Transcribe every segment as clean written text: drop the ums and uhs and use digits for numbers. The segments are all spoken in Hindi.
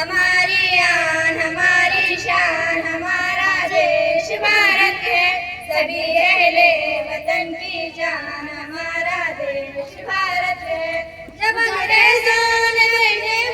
हमारी आन हमारी शान हमारा देश भारत है। सभी अहले वतन की जान हमारा देश भारत है। जब अंग्रेजों ने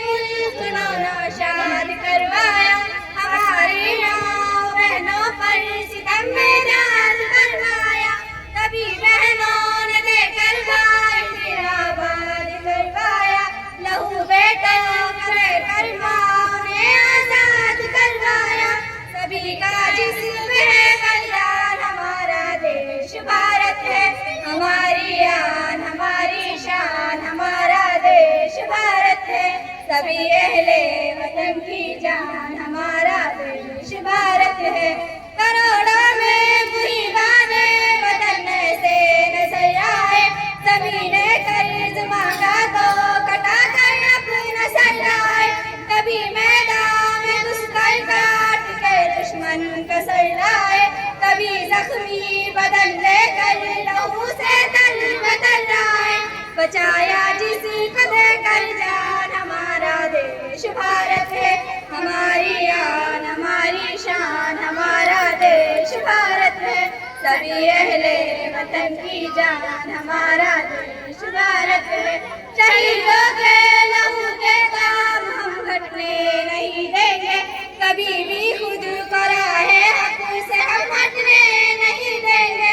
मुल्क नौशाद करवाया, हमारी माँ बहनों पर सितम में जान फरमाया। तभी बहनों ने देकर भाई फिर आबाद करवाया। लहू बेटों कर माँ ने आजाद करवाया। सभी का जिस्म है बलिदान हमारा देश भारत है। हमारी आन हमारी शान हमारा देश भारत है। सभी अहले वतन की जान हमारा देश भारत है। करोड़ों में मुहिबाने वतन से नजर आए, सभी ने कर्ज मांगा तो कटा कर अपना सर लाए। कभी मैदान में घुसकर काट के दुश्मन का सर लाए, कभी जख्मी बदन लेकर लहू से तन बदल लाए। बचाया जिसको देकर जान हमारा देश भारत है। हमारी आन हमारी शान हमारा देश भारत है। सभी अहले वतन की जान हमारा देश भारत है। शहीदों के लहू के दाम हम घटने नहीं देंगे, कभी भी खुद को राहे हक से हम हटने नहीं देंगे।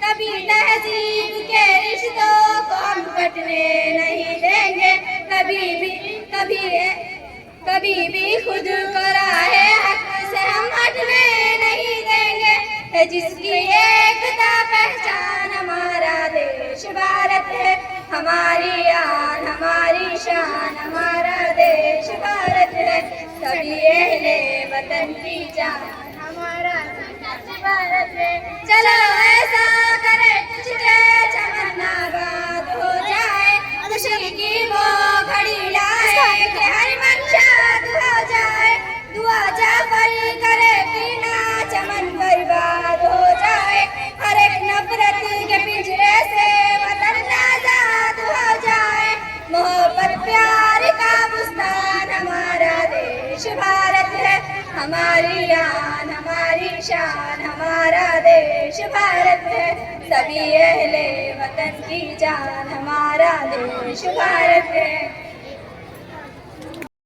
कभी तहजीब के रिश्तों को हम कटने नहीं देंगे, कभी भी खुद को राहे हक से हम हटने नहीं देंगे। है जिसकी एकता पहचान हमारा देश भारत है। हमारी आन हमारी शान हमारा देश भारत है। सभी अहले वतन की जान हमारा देश भारत है। चलो ऐसा करे तुझे चमन आबाद हो जाए, खुशी की वो घड़ी लाए कि हर मन शाद हो जाए। दुआ जाफर करे बिना चमन बर्बाद हो जाए, हर एक नफरत के पिंजरे से वतन आजाद हो जाए। मोहब्बत प्यार का बुस्तान हमारा देश भारत है। हमारी आन हमारी शान हमारा देश भारत है। सभी अहले वतन की जान हमारा देश भारत है।